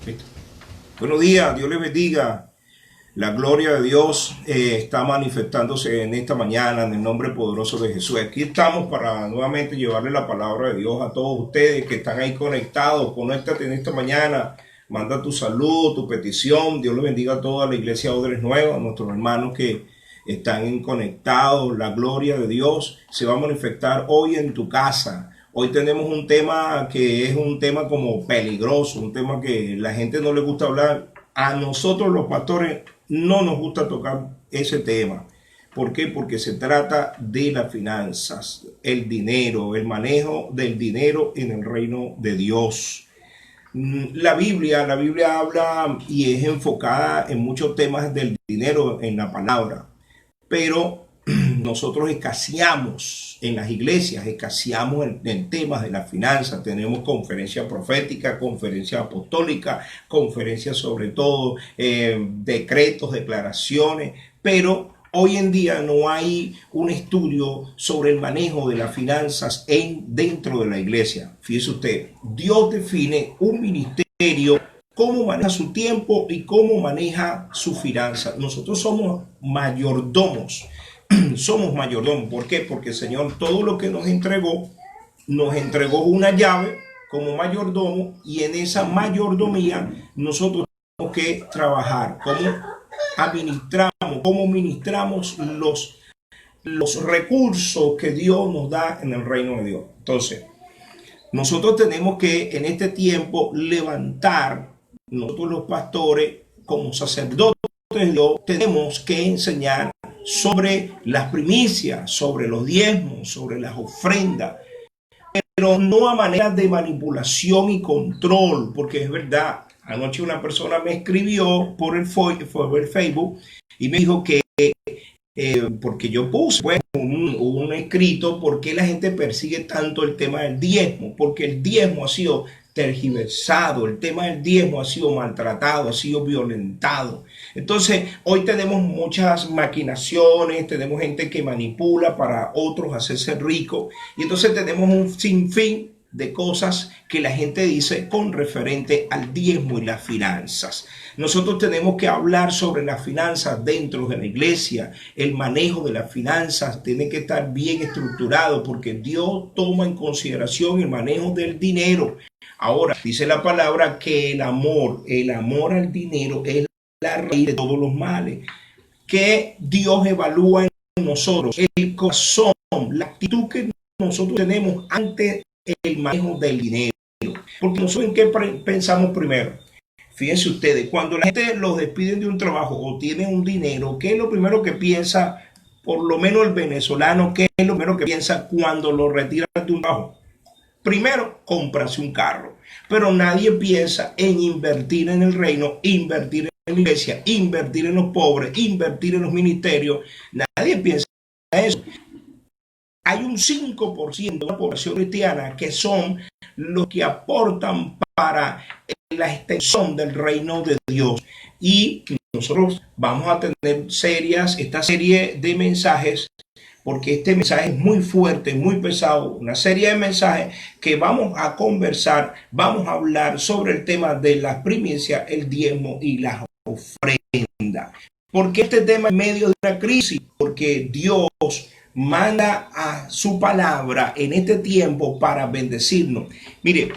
Listo. Buenos días, Dios les bendiga. La gloria de Dios está manifestándose en esta mañana en el nombre poderoso de Jesús. Aquí estamos para nuevamente llevarle la palabra de Dios a todos ustedes que están ahí conectados. Conéctate en esta mañana. Manda tu saludo, tu petición. Dios les bendiga a toda la iglesia Odres Nueva, a nuestros hermanos que están conectados. La gloria de Dios se va a manifestar hoy en tu casa. Hoy tenemos un tema que es un tema como peligroso, un tema que la gente no le gusta hablar. A nosotros los pastores no nos gusta tocar ese tema. ¿Por qué? Porque se trata de las finanzas, el dinero, el manejo del dinero en el reino de Dios. La Biblia habla y es enfocada en muchos temas del dinero en la palabra, pero nosotros escaseamos en las iglesias, escaseamos en temas de las finanzas. Tenemos conferencias proféticas, conferencias apostólicas, conferencias sobre todo, decretos, declaraciones, pero hoy en día no hay un estudio sobre el manejo de las finanzas dentro de la iglesia. Fíjese usted, Dios define un ministerio, cómo maneja su tiempo y cómo maneja su finanza. Nosotros somos mayordomos. Somos mayordomos. ¿Por qué? Porque el Señor todo lo que nos entregó una llave como mayordomo, y en esa mayordomía nosotros tenemos que trabajar. ¿Cómo ministramos los recursos que Dios nos da en el reino de Dios? Entonces, nosotros tenemos que en este tiempo levantar, nosotros los pastores como sacerdotes de Dios, tenemos que enseñar sobre las primicias, sobre los diezmos, sobre las ofrendas, pero no a manera de manipulación y control, porque es verdad, anoche una persona me escribió por el Facebook y me dijo que porque yo puse pues, un escrito, ¿por qué la gente persigue tanto el tema del diezmo? Porque el diezmo ha sido tergiversado, el tema del diezmo ha sido maltratado, ha sido violentado. Entonces, hoy tenemos muchas maquinaciones, tenemos gente que manipula para otros hacerse ricos, y entonces tenemos un sinfín de cosas que la gente dice con referente al diezmo y las finanzas. Nosotros tenemos que hablar sobre las finanzas dentro de la iglesia. El manejo de las finanzas tiene que estar bien estructurado, porque Dios toma en consideración el manejo del dinero. Ahora, dice la palabra que el amor al dinero es la raíz de todos los males. Que Dios evalúa en nosotros el corazón, la actitud que nosotros tenemos ante el manejo del dinero. Porque nosotros ¿en qué pensamos primero? Fíjense ustedes, cuando la gente los despiden de un trabajo o tienen un dinero, ¿qué es lo primero que piensa? Por lo menos el venezolano, ¿qué es lo primero que piensa cuando lo retiran de un trabajo? Primero, comprarse un carro, pero nadie piensa en invertir en el reino, invertir en la iglesia, invertir en los pobres, invertir en los ministerios. Nadie piensa en eso. Hay un 5% de la población cristiana que son los que aportan para la extensión del reino de Dios. Y nosotros vamos a tener esta serie de mensajes, porque este mensaje es muy fuerte, muy pesado, una serie de mensajes que vamos a conversar, vamos a hablar sobre el tema de la primicia, el diezmo y las ofrendas. Porque este tema en medio de una crisis, porque Dios manda a su palabra en este tiempo para bendecirnos. Mire,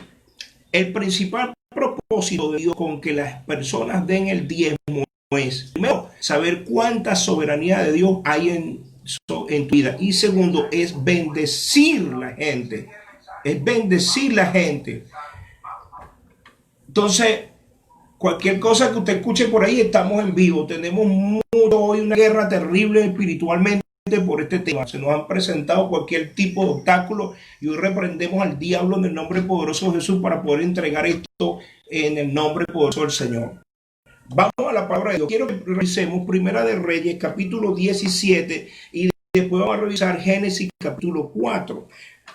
el principal propósito de Dios con que las personas den el diezmo es, primero, saber cuánta soberanía de Dios hay en tu vida, y segundo, es bendecir la gente, Entonces, cualquier cosa que usted escuche por ahí, estamos en vivo, tenemos hoy una guerra terrible espiritualmente por este tema. Se nos han presentado cualquier tipo de obstáculo, y hoy reprendemos al diablo en el nombre poderoso de Jesús para poder entregar esto en el nombre poderoso del Señor. Vamos a la palabra de Dios. Quiero que revisemos Primera de Reyes, capítulo 17, y después vamos a revisar Génesis, capítulo 4.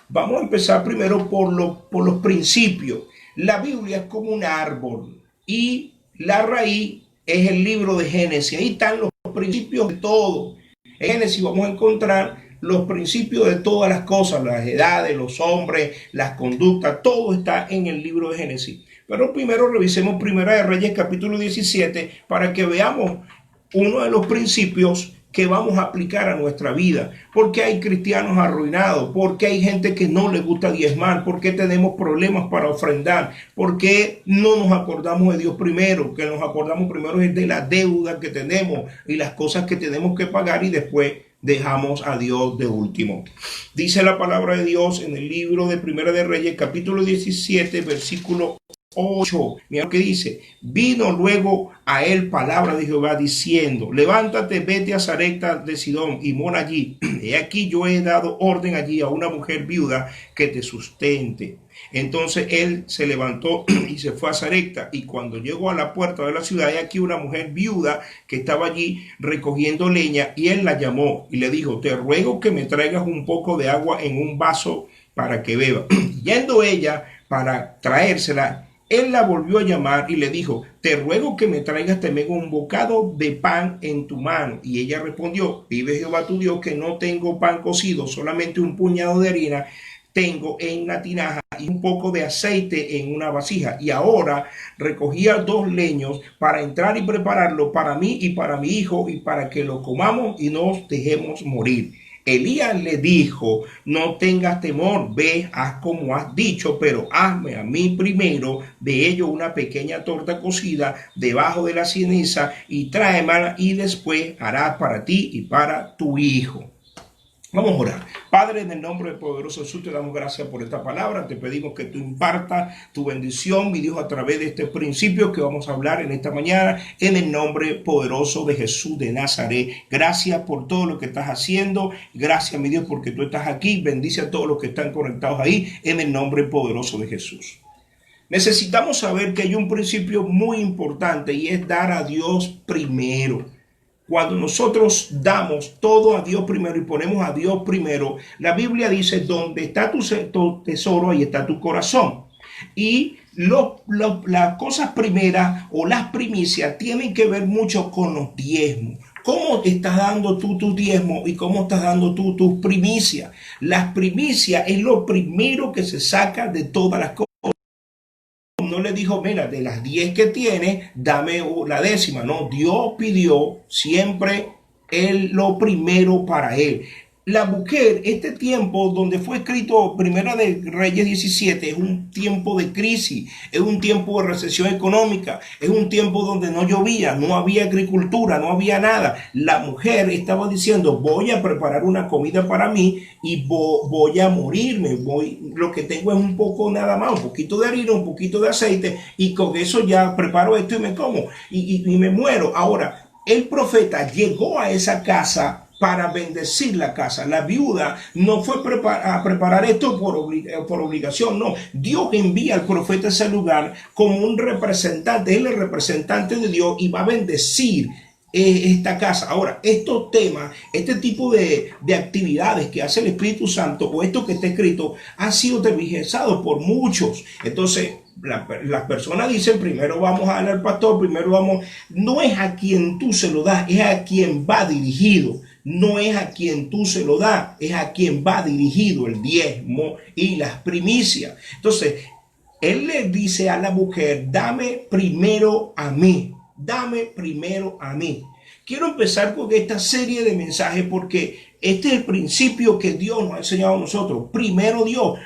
Vamos a empezar primero por los principios. La Biblia es como un árbol, y la raíz es el libro de Génesis. Ahí están los principios de todo. En Génesis vamos a encontrar los principios de todas las cosas, las edades, los hombres, las conductas, todo está en el libro de Génesis. Pero primero revisemos Primera de Reyes capítulo 17 para que veamos uno de los principios que vamos a aplicar a nuestra vida. Porque hay cristianos arruinados, porque hay gente que no le gusta diezmar, porque tenemos problemas para ofrendar, porque no nos acordamos de Dios primero, que nos acordamos primero es de la deuda que tenemos y las cosas que tenemos que pagar y después dejamos a Dios de último. Dice la palabra de Dios en el libro de Primera de Reyes capítulo 17 versículo 8. Mira lo que dice: vino luego a él palabra de Jehová diciendo: levántate, vete a Sarepta de Sidón y mora allí. He aquí yo he dado orden allí a una mujer viuda que te sustente. Entonces él se levantó y se fue a Sarepta, y cuando llegó a la puerta de la ciudad, he aquí una mujer viuda que estaba allí recogiendo leña, y él la llamó y le dijo: te ruego que me traigas un poco de agua en un vaso para que beba. Yendo ella para traérsela, él la volvió a llamar y le dijo: te ruego que me traigas también un bocado de pan en tu mano. Y ella respondió: vive Jehová tu Dios que no tengo pan cocido, solamente un puñado de harina tengo en la tinaja y un poco de aceite en una vasija. Y ahora recogía 2 leños para entrar y prepararlo para mí y para mi hijo, y para que lo comamos y nos dejemos morir. Elías le dijo: no tengas temor, ve, haz como has dicho, pero hazme a mí primero de ello una pequeña torta cocida debajo de la ceniza y tráemela, y después harás para ti y para tu hijo. Vamos a orar. Padre, en el nombre del poderoso Jesús, te damos gracias por esta palabra. Te pedimos que tú impartas tu bendición, mi Dios, a través de este principio que vamos a hablar en esta mañana, en el nombre poderoso de Jesús de Nazaret. Gracias por todo lo que estás haciendo. Gracias, mi Dios, porque tú estás aquí. Bendice a todos los que están conectados ahí, en el nombre poderoso de Jesús. Necesitamos saber que hay un principio muy importante, y es dar a Dios primero. Cuando nosotros damos todo a Dios primero y ponemos a Dios primero, la Biblia dice: donde está tu tesoro, ahí está tu corazón. Y las cosas primeras o las primicias tienen que ver mucho con los diezmos. ¿Cómo estás dando tú tu diezmo y cómo estás dando tú tus primicias? Las primicias es lo primero que se saca de todas las cosas. No le dijo: mira, de las 10 que tienes, dame la décima. No, Dios pidió siempre lo primero para él. La mujer, este tiempo donde fue escrito Primera de Reyes 17, es un tiempo de crisis, es un tiempo de recesión económica, es un tiempo donde no llovía, no había agricultura, no había nada. La mujer estaba diciendo: voy a preparar una comida para mí y voy a morirme. Lo que tengo es un poco nada más, un poquito de harina, un poquito de aceite, y con eso ya preparo esto y me como y me muero. Ahora, el profeta llegó a esa casa para bendecir la casa. La viuda no fue a preparar esto por obligación, no. Dios envía al profeta a ese lugar como un representante. Él es el representante de Dios y va a bendecir esta casa. Ahora, estos temas, este tipo de actividades que hace el Espíritu Santo, o esto que está escrito, ha sido tergiversado por muchos. Entonces, las personas dicen: primero vamos a darle al pastor, primero vamos. No es a quien tú se lo das, es a quien va dirigido. No es a quien tú se lo das, es a quien va dirigido el diezmo y las primicias. Entonces, él le dice a la mujer: dame primero a mí, dame primero a mí. Quiero empezar con esta serie de mensajes porque este es el principio que Dios nos ha enseñado a nosotros. Primero Dios,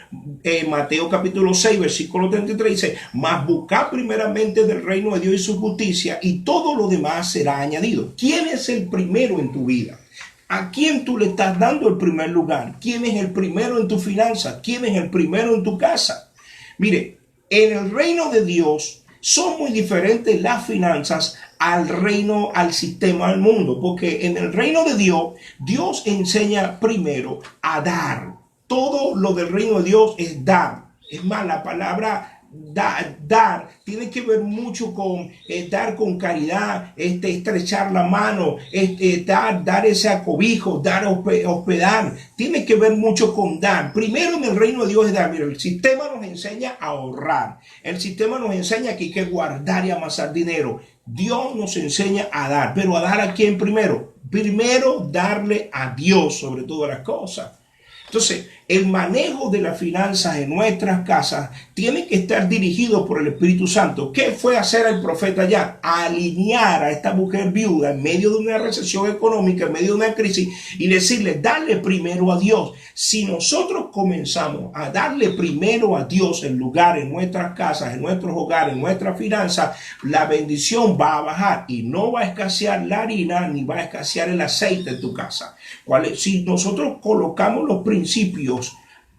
Mateo capítulo 6, versículo 33 dice: mas buscad primeramente del reino de Dios y su justicia, y todo lo demás será añadido. ¿Quién es el primero en tu vida? ¿A quién tú le estás dando el primer lugar? ¿Quién es el primero en tu finanzas? ¿Quién es el primero en tu casa? Mire, en el reino de Dios son muy diferentes las finanzas al reino, al sistema del mundo. Porque en el reino de Dios, Dios enseña primero a dar. Todo lo del reino de Dios es dar. Es más, la palabra dar tiene que ver mucho con dar con caridad, estrechar la mano, dar ese acobijo, dar hospedar. Tiene que ver mucho con dar. Primero en el reino de Dios es dar. Mira, el sistema nos enseña a ahorrar. El sistema nos enseña que hay que guardar y amasar dinero. Dios nos enseña a dar. ¿Pero a dar a quién primero? Primero darle a Dios sobre todas las cosas. Entonces, el manejo de las finanzas en nuestras casas tiene que estar dirigido por el Espíritu Santo. ¿Qué fue hacer el profeta allá? Alinear a esta mujer viuda en medio de una recesión económica, en medio de una crisis, y decirle, dale primero a Dios. Si nosotros comenzamos a darle primero a Dios el lugar en nuestras casas, en nuestros hogares, en nuestras finanzas, la bendición va a bajar y no va a escasear la harina ni va a escasear el aceite en tu casa. Si nosotros colocamos los principios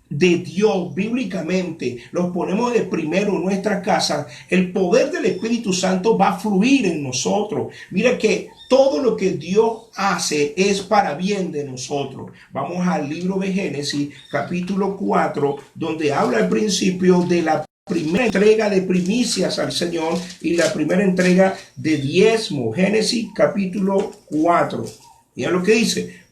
de Dios bíblicamente, los ponemos de primero en nuestra casa, el poder del Espíritu Santo va a fluir en nosotros. Mira que todo lo que Dios hace es para bien de nosotros. Vamos al libro de Génesis, capítulo 4, donde habla al principio de la primera entrega de primicias al Señor y la primera entrega de diezmo. Génesis, capítulo 4. Mira lo que dice.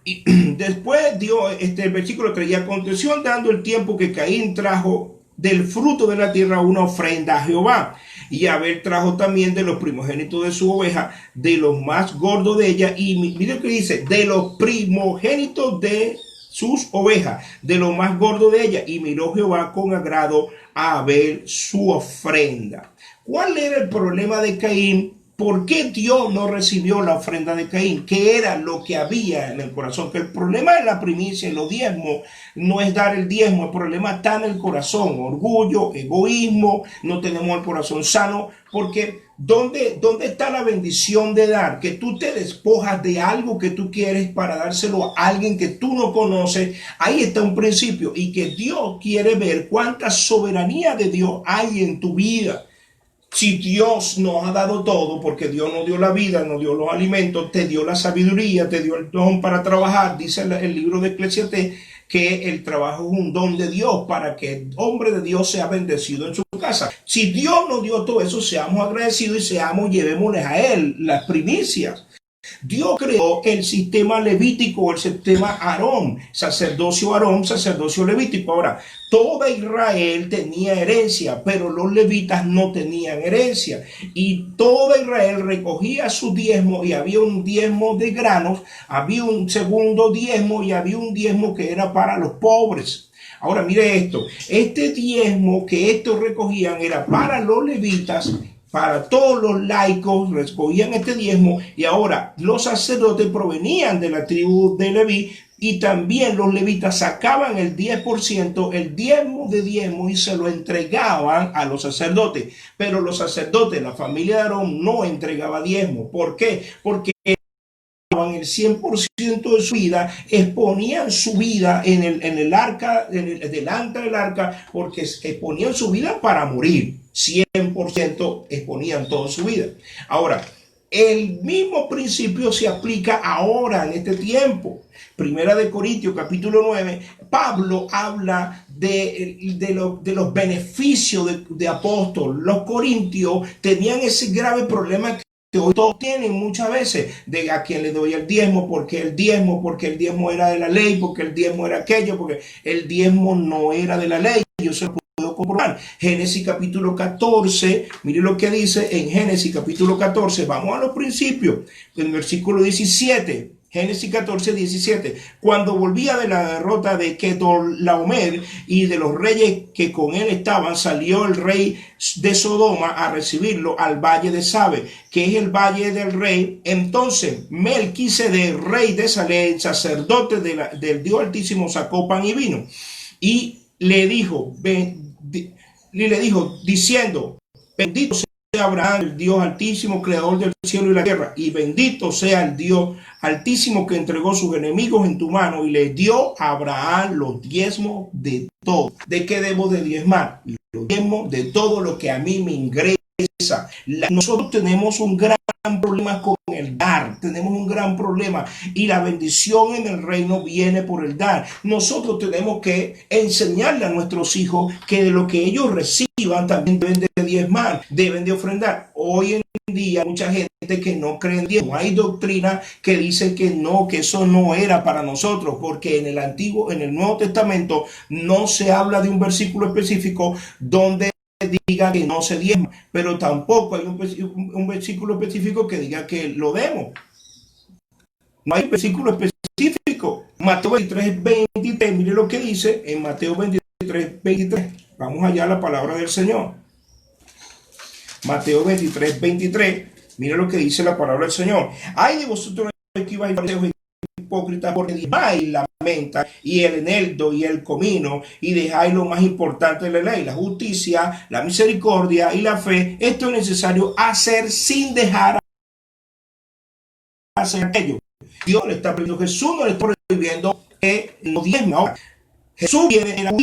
Y después dio el versículo 3, y aconteció andando el tiempo que Caín trajo del fruto de la tierra una ofrenda a Jehová, y Abel trajo también de los primogénitos de su oveja, de los más gordos de ella, y mira lo que dice, de los primogénitos de sus ovejas, de lo más gordo de ella, y miró Jehová con agrado a Abel su ofrenda. ¿Cuál era el problema de Caín? ¿Por qué Dios no recibió la ofrenda de Caín? ¿Qué era lo que había en el corazón? Que el problema de la primicia y los diezmos no es dar el diezmo, el problema está en el corazón, orgullo, egoísmo, no tenemos el corazón sano, porque ¿dónde está la bendición de dar? Que tú te despojas de algo que tú quieres para dárselo a alguien que tú no conoces. Ahí está un principio, y que Dios quiere ver cuánta soberanía de Dios hay en tu vida. Si Dios nos ha dado todo, porque Dios nos dio la vida, nos dio los alimentos, te dio la sabiduría, te dio el don para trabajar, dice el libro de Eclesiastés, que el trabajo es un don de Dios para que el hombre de Dios sea bendecido en su casa. Si Dios nos dio todo eso, seamos agradecidos y llevémosles a Él las primicias. Dios creó el sistema levítico, el sistema Aarón, sacerdocio levítico. Ahora, toda Israel tenía herencia, pero los levitas no tenían herencia. Y toda Israel recogía su diezmo, y había un diezmo de granos, había un segundo diezmo y había un diezmo que era para los pobres. Ahora mire esto, este diezmo que estos recogían era para los levitas, para todos los laicos recogían este diezmo, y ahora los sacerdotes provenían de la tribu de Leví, y también los levitas sacaban el 10%, el diezmo, y se lo entregaban a los sacerdotes. Pero los sacerdotes, la familia de Aarón, no entregaba diezmo. ¿Por qué? Porque el 100% de su vida, exponían su vida en el arca, delante del arca, porque exponían su vida para morir. 100% exponían toda su vida. Ahora, el mismo principio se aplica ahora en este tiempo. Primera de Corintios, capítulo 9, Pablo habla de los beneficios de apóstol. Los corintios tenían ese grave problema que hoy todos tienen muchas veces, de a quién le doy el diezmo, porque el diezmo era de la ley, porque el diezmo era aquello, porque el diezmo no era de la ley. Yo se lo puedo comprobar. Génesis capítulo 14, mire lo que dice en Génesis capítulo 14, vamos a los principios, en el versículo 17. Génesis 14, 17. Cuando volvía de la derrota de Kedorlaomer y de los reyes que con él estaban, salió el rey de Sodoma a recibirlo al valle de Sabe, que es el valle del rey. Entonces Melquisedec, rey de Salem, sacerdote del Dios Altísimo, sacó pan y vino, y le dijo diciendo: bendito sea Abraham, el Dios Altísimo, creador del cielo y la tierra, y bendito sea el Dios Altísimo que entregó sus enemigos en tu mano, y le dio a Abraham los diezmos de todo. ¿De qué debo de diezmar? Los diezmos de todo lo que a mí me ingresa. Nosotros tenemos un gran problema con el dar, tenemos un gran problema, y la bendición en el reino viene por el dar. Nosotros tenemos que enseñarle a nuestros hijos que de lo que ellos reciban también deben de diezmar, deben de ofrendar. Hoy en día mucha gente que no cree en diezmo, hay doctrina que dice que no, que eso no era para nosotros, porque en el Nuevo Testamento no se habla de un versículo específico donde diga que no se diezma, pero tampoco hay un versículo específico que diga que lo demos. No hay un versículo específico específico. Mateo 23, 23, mire lo que dice en Mateo 23, 23. Vamos allá a la palabra del Señor. Mateo 23, 23. Mire lo que dice la palabra del Señor. Ay de vosotros escribas y fariseos hipócritas, porque diezmáis la menta y el eneldo y el comino y dejáis lo más importante de la ley, la justicia, la misericordia y la fe. Esto es necesario hacer sin dejar hacer aquello. Dios le está prohibiendo, Jesús no le está prohibiendo que no diezme. Ahora, Jesús viene en la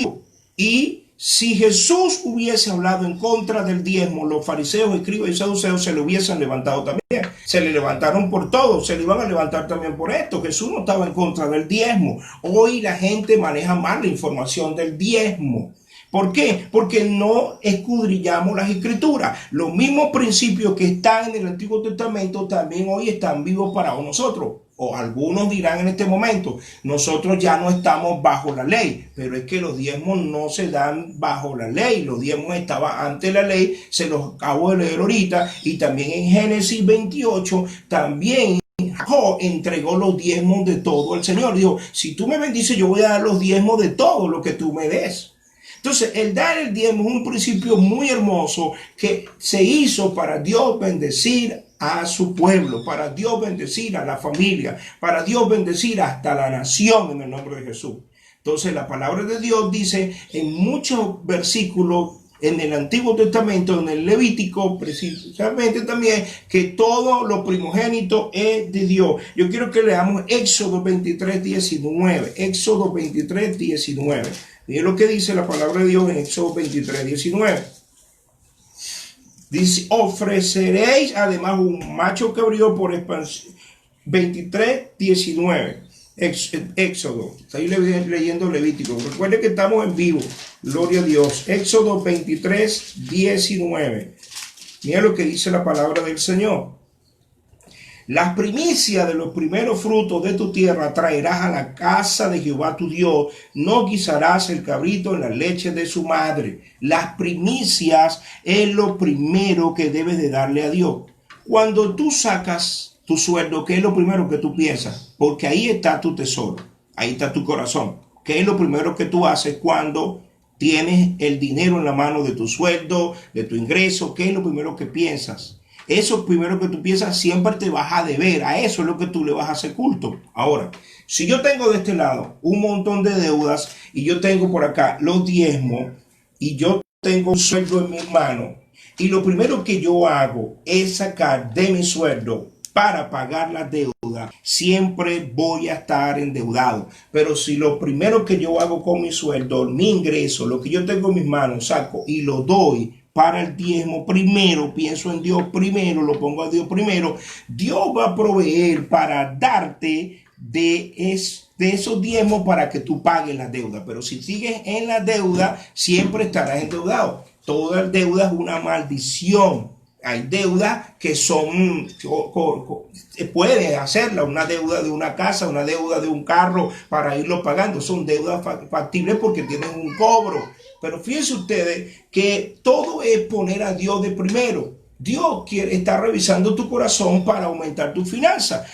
y si Jesús hubiese hablado en contra del diezmo, los fariseos, escribas y saduceos se le hubiesen levantado también. Se le levantaron por todo, se le iban a levantar también por esto. Jesús no estaba en contra del diezmo. Hoy la gente maneja mal la información del diezmo. ¿Por qué? Porque no escudriñamos las escrituras. Los mismos principios que están en el Antiguo Testamento también hoy están vivos para nosotros. O algunos dirán en este momento, nosotros ya no estamos bajo la ley, pero es que los diezmos no se dan bajo la ley, los diezmos estaban ante la ley, se los acabo de leer ahorita, y también en Génesis 28, también Jacob entregó los diezmos de todo al Señor. Dijo, si tú me bendices, yo voy a dar los diezmos de todo lo que tú me des. Entonces, el dar el diezmo es un principio muy hermoso que se hizo para Dios bendecir a su pueblo, para Dios bendecir a la familia, para Dios bendecir hasta la nación en el nombre de Jesús. Entonces, la palabra de Dios dice en muchos versículos en el Antiguo Testamento, en el Levítico, precisamente también, que todo lo primogénito es de Dios. Yo quiero que leamos Éxodo 23, 19. Éxodo 23, 19. Miren lo que dice la palabra de Dios en Éxodo 23, 19. Dice, ofreceréis además un macho cabrío por expansión. 23, 19. Éxodo. Estoy leyendo Levítico. Recuerden que estamos en vivo. Gloria a Dios. Éxodo 23, 19. Mira lo que dice la palabra del Señor. Las primicias de los primeros frutos de tu tierra traerás a la casa de Jehová tu Dios. No guisarás el cabrito en la leche de su madre. Las primicias es lo primero que debes de darle a Dios. Cuando tú sacas tu sueldo, ¿qué es lo primero que tú piensas? Porque ahí está tu tesoro, ahí está tu corazón. ¿Qué es lo primero que tú haces cuando tienes el dinero en la mano de tu sueldo, de tu ingreso? ¿Qué es lo primero que piensas? Eso primero que tú piensas, siempre te vas a deber. A eso es lo que tú le vas a hacer culto. Ahora, si yo tengo de este lado un montón de deudas y yo tengo por acá los diezmos y yo tengo un sueldo en mis manos y lo primero que yo hago es sacar de mi sueldo para pagar la deuda, siempre voy a estar endeudado. Pero si lo primero que yo hago con mi sueldo, mi ingreso, lo que yo tengo en mis manos, saco y lo doy para el diezmo, primero pienso en Dios primero, lo pongo a Dios primero, Dios va a proveer para darte de esos diezmos para que tú pagues la deuda. Pero si sigues en la deuda, siempre estarás endeudado. Toda deuda es una maldición. Hay deudas que son, puedes hacerla, una deuda de una casa, una deuda de un carro para irlo pagando. Son deudas factibles porque tienen un cobro. Pero fíjense ustedes que todo es poner a Dios de primero. Dios está revisando tu corazón para aumentar tu finanza.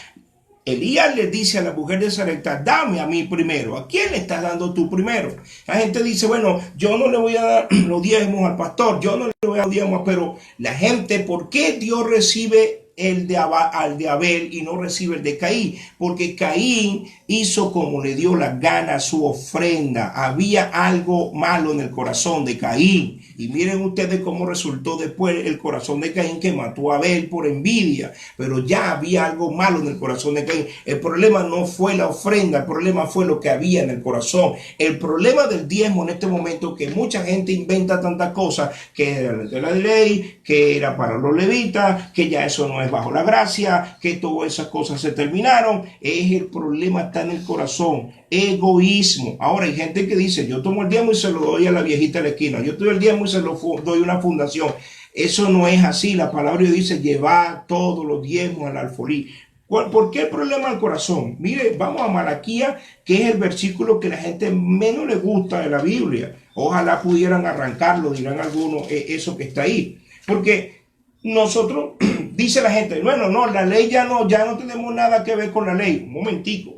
Elías le dice a la mujer de Sarepta, dame a mí primero. ¿A quién le estás dando tú primero? La gente dice, bueno, yo no le voy a dar los diezmos al pastor, yo no le voy a dar los diezmos, pero la gente, ¿por qué Dios recibe al de Abel y no recibe el de Caín? Porque Caín hizo como le dio la gana su ofrenda. Había algo malo en el corazón de Caín. Y miren ustedes cómo resultó después el corazón de Caín, que mató a Abel por envidia. Pero ya había algo malo en el corazón de Caín. El problema no fue la ofrenda, el problema fue lo que había en el corazón. El problema del diezmo en este momento, que mucha gente inventa tantas cosas, que era de la ley, que era para los levitas, que ya eso no es bajo la gracia, que todas esas cosas se terminaron. El problema está en el corazón. Egoísmo. Ahora hay gente que dice, yo tomo el diezmo y se lo doy a la viejita de la esquina, yo tomo el diezmo y se lo doy a una fundación. Eso no es así. La palabra dice, llevar todos los diezmos al alfolí. ¿Por qué el problema del corazón? Mire, vamos a Malaquías, que es el versículo que la gente menos le gusta de la Biblia. Ojalá pudieran arrancarlo, dirán algunos, eso que está ahí. Porque nosotros, dice la gente, bueno, no, la ley ya no tenemos nada que ver con la ley. Un momentico.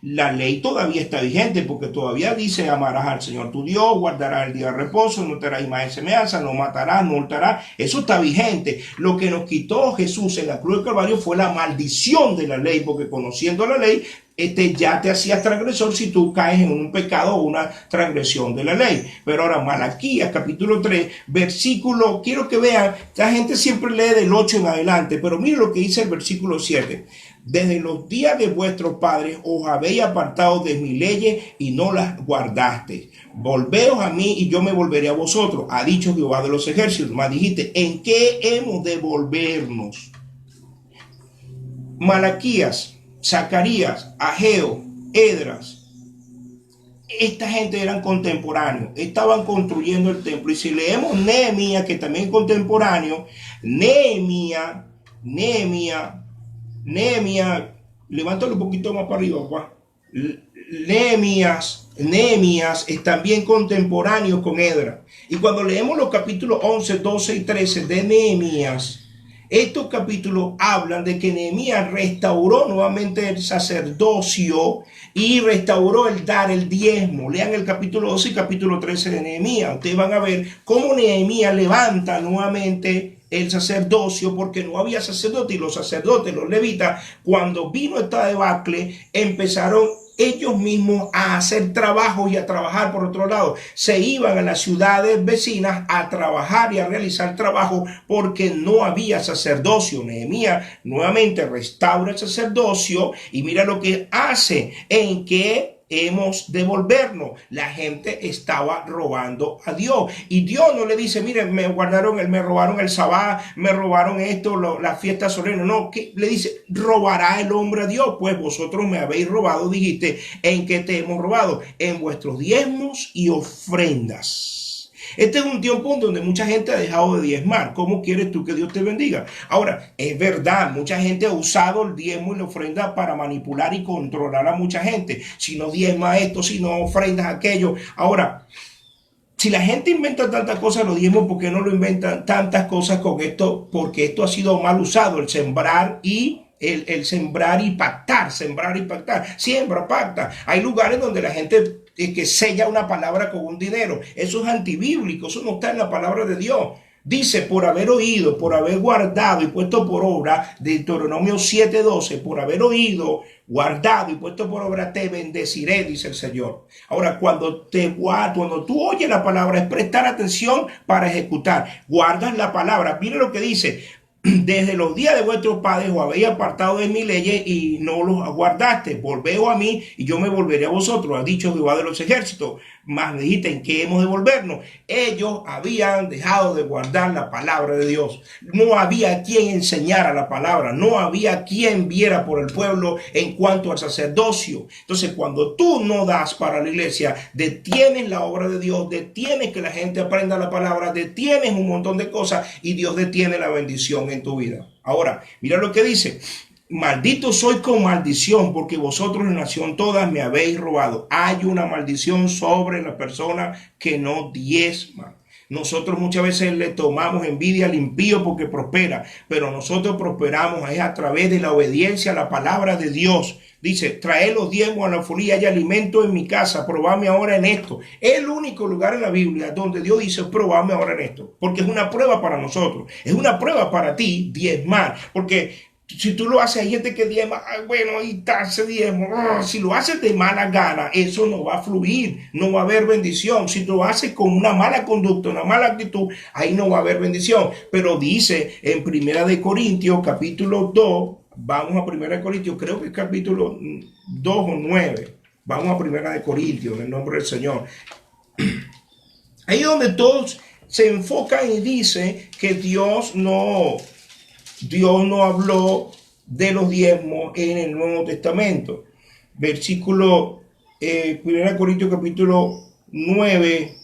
la ley todavía está vigente porque todavía dice amarás al Señor tu Dios, guardarás el día de reposo, no te harás imagen semejanza, no matarás, no hurtarás. Eso está vigente. Lo que nos quitó Jesús en la cruz del Calvario fue la maldición de la ley, porque conociendo la ley, ya te hacías transgresor si tú caes en un pecado o una transgresión de la ley. Pero ahora Malaquías capítulo 3, versículo, quiero que vean, la gente siempre lee del 8 en adelante, pero miren lo que dice el versículo 7. Desde los días de vuestros padres os habéis apartado de mis leyes y no las guardasteis. Volveos a mí y yo me volveré a vosotros, ha dicho Jehová de los ejércitos. Más dijiste, ¿en qué hemos de volvernos? Malaquías, Zacarías, Ageo, Edras, esta gente eran contemporáneos, estaban construyendo el templo. Y si leemos Nehemías, que también es contemporáneo, Nehemías, levántalo un poquito más para arriba, Juan. Nehemías es también contemporáneo con Edras. Y cuando leemos los capítulos 11, 12 y 13 de Nehemías, estos capítulos hablan de que Nehemías restauró nuevamente el sacerdocio y restauró el dar el diezmo. Lean el capítulo 12 y capítulo 13 de Nehemías. Ustedes van a ver cómo Nehemías levanta nuevamente el sacerdocio, porque no había sacerdote, y los sacerdotes, los levitas, cuando vino esta debacle, empezaron ellos mismos a hacer trabajo y a trabajar por otro lado. Se iban a las ciudades vecinas a trabajar y a realizar trabajo porque no había sacerdocio. Nehemías nuevamente restaura el sacerdocio y mira lo que hace, en que hemos de volvernos. La gente estaba robando a Dios y Dios no le dice, miren, me robaron el sabbat, me robaron esto, la fiesta solemne. No, que le dice, robará el hombre a Dios. Pues vosotros me habéis robado, dijiste. ¿En qué te hemos robado? En vuestros diezmos y ofrendas. Este es un tiempo donde mucha gente ha dejado de diezmar. ¿Cómo quieres tú que Dios te bendiga? Ahora, es verdad, mucha gente ha usado el diezmo y la ofrenda para manipular y controlar a mucha gente. Si no diezma esto, si no ofrendas aquello. Ahora, si la gente inventa tantas cosas, los diezmos, ¿por qué no lo inventan tantas cosas con esto? Porque esto ha sido mal usado, el sembrar y el sembrar y pactar, siembra, pacta. Hay lugares donde la gente que sella una palabra con un dinero. Eso es antibíblico, eso no está en la palabra de Dios. Dice, por haber oído, por haber guardado y puesto por obra, Deuteronomio 7:12, por haber oído, guardado y puesto por obra, te bendeciré, dice el Señor. Ahora, cuando tú oyes la palabra, es prestar atención para ejecutar. Guardas la palabra. Mire lo que dice. Desde los días de vuestros padres os habéis apartado de mis leyes y no los guardaste. Volveos a mí y yo me volveré a vosotros, ha dicho Jehová de los ejércitos. Más me dijiste, ¿en qué hemos de volvernos? Ellos habían dejado de guardar la palabra de Dios. No había quien enseñara la palabra. No había quien viera por el pueblo en cuanto al sacerdocio. Entonces, cuando tú no das para la iglesia, detienes la obra de Dios, detienes que la gente aprenda la palabra, detienes un montón de cosas y Dios detiene la bendición en tu vida. Ahora, mira lo que dice. Maldito soy con maldición, porque vosotros, la nación toda, me habéis robado. Hay una maldición sobre la persona que no diezma. Nosotros muchas veces le tomamos envidia al impío porque prospera, pero nosotros prosperamos es a través de la obediencia a la palabra de Dios. Dice, traed los diezmos a la alfolía y alimento en mi casa, probadme ahora en esto. Es el único lugar en la Biblia donde Dios dice, probadme ahora en esto, porque es una prueba para nosotros, es una prueba para ti diezmar, porque si tú lo haces, hay gente que diezma, bueno, ahí está ese diezmo. Si lo haces de mala gana, eso no va a fluir, no va a haber bendición. Si lo haces con una mala conducta, una mala actitud, ahí no va a haber bendición. Pero dice en Primera de Corintios, capítulo 2, vamos a Primera de Corintios, creo que es capítulo 2 o 9. Vamos a Primera de Corintios, en el nombre del Señor. Ahí donde todos se enfocan y dicen que Dios no habló de los diezmos en el Nuevo Testamento. Versículo 1 Corintios capítulo 9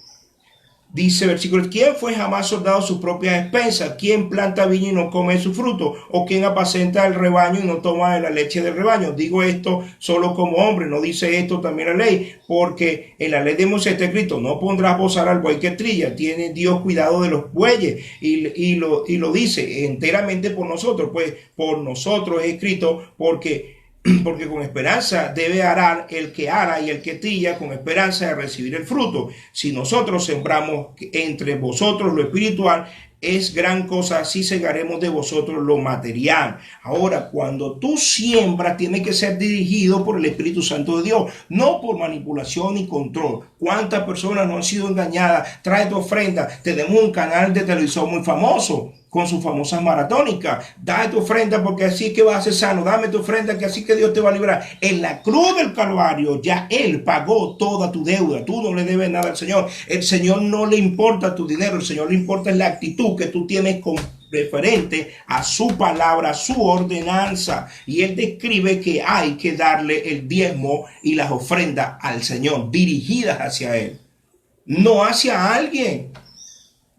dice, versículo, ¿quién fue jamás soldado sus propias expensas? ¿Quién planta viña y no come su fruto? ¿O quién apacenta el rebaño y no toma de la leche del rebaño? Digo esto solo como hombre, no dice esto también la ley, porque en la ley de Moisés está escrito, no pondrás bozal al buey que trilla, tiene Dios cuidado de los bueyes, y lo dice enteramente por nosotros, pues por nosotros es escrito, porque porque con esperanza debe arar el que ara y el que trilla con esperanza de recibir el fruto. Si nosotros sembramos entre vosotros lo espiritual, es gran cosa si segaremos de vosotros lo material. Ahora, cuando tú siembras, tiene que ser dirigido por el Espíritu Santo de Dios, no por manipulación ni control. ¿Cuántas personas no han sido engañadas? Trae tu ofrenda. Tenemos un canal de televisión muy famoso con sus famosas maratónicas. Dame tu ofrenda porque así es que vas a ser sano. Dame tu ofrenda que así que Dios te va a librar. En la cruz del Calvario ya Él pagó toda tu deuda. Tú no le debes nada al Señor. El Señor no le importa tu dinero. El Señor le importa la actitud que tú tienes con referente a su palabra, a su ordenanza. Y Él describe que hay que darle el diezmo y las ofrendas al Señor, dirigidas hacia Él, no hacia alguien.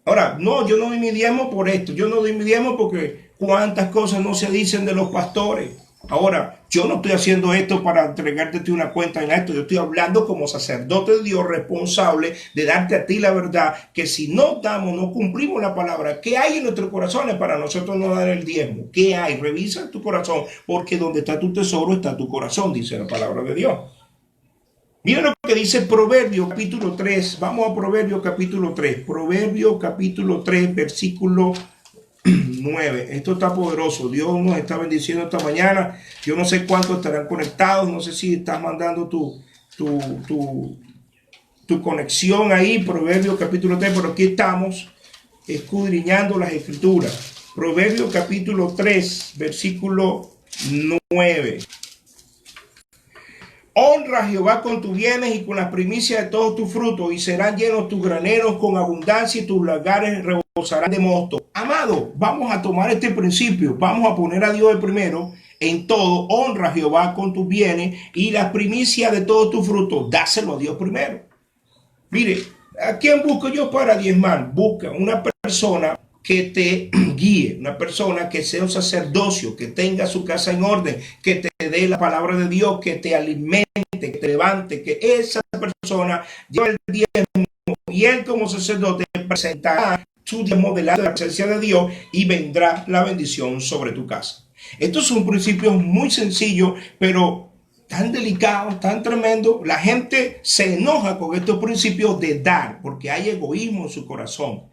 Ahora, no, yo no doy mi diezmo por esto, yo no doy mi diezmo porque cuántas cosas no se dicen de los pastores. Ahora, yo no estoy haciendo esto para entregarte una cuenta en esto, yo estoy hablando como sacerdote de Dios responsable de darte a ti la verdad, que si no damos, no cumplimos la palabra, ¿qué hay en nuestros corazones para nosotros no dar el diezmo? ¿Qué hay? Revisa tu corazón, porque donde está tu tesoro está tu corazón, dice la palabra de Dios. Mira lo que dice Proverbio capítulo 3. Vamos a Proverbio capítulo 3. Proverbio capítulo 3, versículo 9. Esto está poderoso. Dios nos está bendiciendo esta mañana. Yo no sé cuántos estarán conectados. No sé si estás mandando tu conexión ahí. Proverbio capítulo 3. Pero aquí estamos escudriñando las escrituras. Proverbio capítulo 3, versículo 9. Honra a Jehová con tus bienes y con las primicias de todos tus frutos, y serán llenos tus graneros con abundancia y tus lagares rebosarán de mosto. Amado, vamos a tomar este principio, vamos a poner a Dios el primero en todo. Honra a Jehová con tus bienes y las primicias de todos tus frutos, dáselo a Dios primero. Mire, ¿a quién busco yo para diezmar? Busca una persona que te guíe, una persona que sea un sacerdocio, que tenga su casa en orden, que te dé la palabra de Dios, que te alimente, que te levante, que esa persona lleve el diezmo y él como sacerdote presentará su diezmo delante de la presencia de Dios y vendrá la bendición sobre tu casa. Estos son principios muy sencillos, pero tan delicados, tan tremendos. La gente se enoja con estos principios de dar, porque hay egoísmo en su corazón.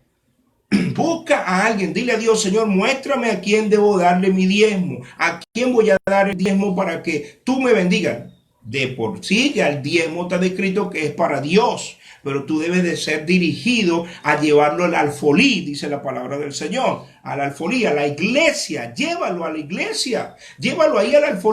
Busca a alguien, dile a Dios, Señor, muéstrame a quién debo darle mi diezmo, a quién voy a dar el diezmo para que tú me bendigas. De por sí ya el diezmo está descrito que es para Dios, pero tú debes de ser dirigido a llevarlo al alfolí, dice la palabra del Señor, al alfolí, a la iglesia. Llévalo a la iglesia, llévalo ahí al alfolí.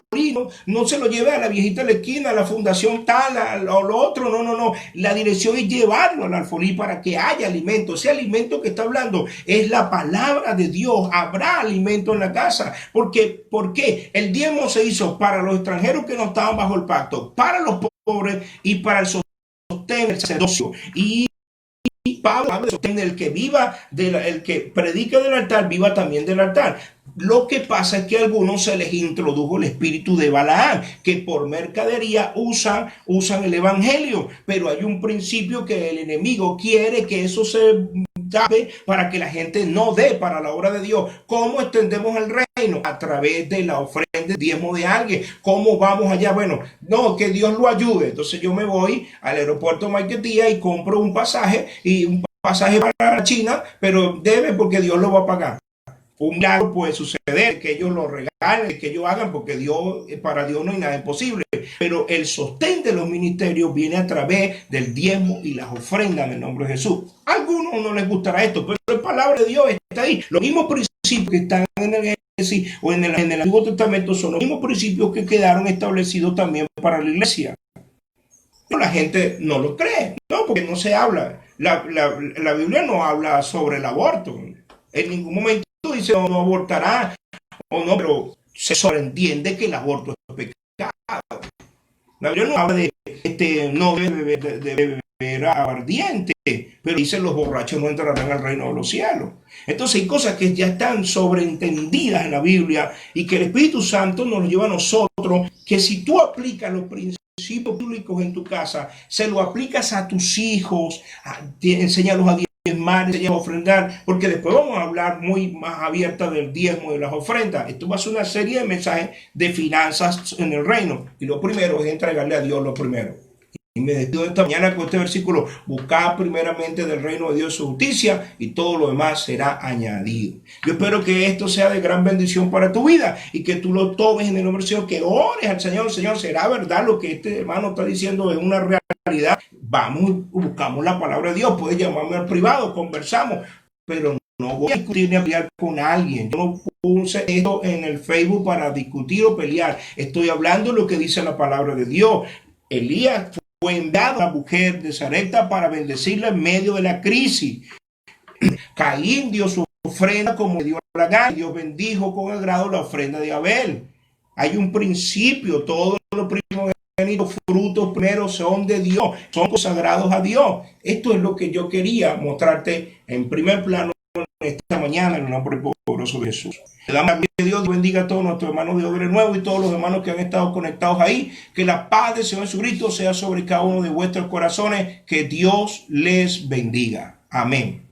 No se lo lleve a la viejita de la esquina, a la fundación tal, o lo otro. No. La dirección es llevarlo al alfolí para que haya alimento. Ese alimento que está hablando es la palabra de Dios. Habrá alimento en la casa. ¿Por qué? El diezmo se hizo para los extranjeros que no estaban bajo el pacto, para los pobres y para el sostén del sacerdocio. Y Pablo habla de el que viva, el que predica del altar, viva también del altar. Lo que pasa es que a algunos se les introdujo el espíritu de Balaam, que por mercadería usan el evangelio, pero hay un principio que el enemigo quiere que eso se tape para que la gente no dé para la obra de Dios. ¿Cómo extendemos el reino? A través de la ofrenda, diezmo de alguien. ¿Cómo vamos allá? Bueno, no, que Dios lo ayude. Entonces yo me voy al aeropuerto Maiquetía y compro un pasaje para China, pero debe porque Dios lo va a pagar. Un milagro puede suceder, que ellos lo regalen, que ellos hagan, porque para Dios no hay nada imposible. Pero el sostén de los ministerios viene a través del diezmo y las ofrendas en el nombre de Jesús. A algunos no les gustará esto, pero la palabra de Dios está ahí. Los mismos principios que están en el Génesis o en el Antiguo Testamento son los mismos principios que quedaron establecidos también para la iglesia. Pero la gente no lo cree, no, porque no se habla. La Biblia no habla sobre el aborto. En ningún momento dice no abortará o no, pero se sobreentiende que el aborto es pecado. La Biblia no habla de no debe beber aguardiente, pero dice los borrachos no entrarán al reino de los cielos. Entonces hay cosas que ya están sobreentendidas en la Biblia y que el Espíritu Santo nos lleva a nosotros, que si tú aplicas los principios bíblicos en tu casa, se lo aplicas a tus hijos, enséñalos a diezmar, enseñamos a ofrendar, porque después vamos a hablar muy más abierta del diezmo y de las ofrendas. Esto va a ser una serie de mensajes de finanzas en el reino. Y lo primero es entregarle a Dios lo primero. Y me despido esta mañana con este versículo: buscad primeramente del reino de Dios su justicia y todo lo demás será añadido. Yo espero que esto sea de gran bendición para tu vida y que tú lo tomes en el nombre del Señor, que ores al Señor. Señor, ¿será verdad lo que este hermano está diciendo? Es una realidad. Vamos, buscamos la palabra de Dios. Puedes llamarme al privado, conversamos, pero no voy a discutir ni a pelear con alguien. Yo no puse esto en el Facebook para discutir o pelear. Estoy hablando lo que dice la palabra de Dios. Elías fue enviado a la mujer de Sarepta para bendecirla en medio de la crisis. Caín dio su ofrenda como dio la gana. Dios bendijo con agrado la ofrenda de Abel. Hay un principio: todos los primogénitos, frutos primeros son de Dios, son consagrados a Dios. Esto es lo que yo quería mostrarte en primer plano esta mañana, en el nombre poderoso de Jesús. Le damos que Dios bendiga a todos nuestros hermanos de Odre Nuevo y todos los hermanos que han estado conectados ahí. Que la paz del Señor Jesucristo sea sobre cada uno de vuestros corazones. Que Dios les bendiga. Amén.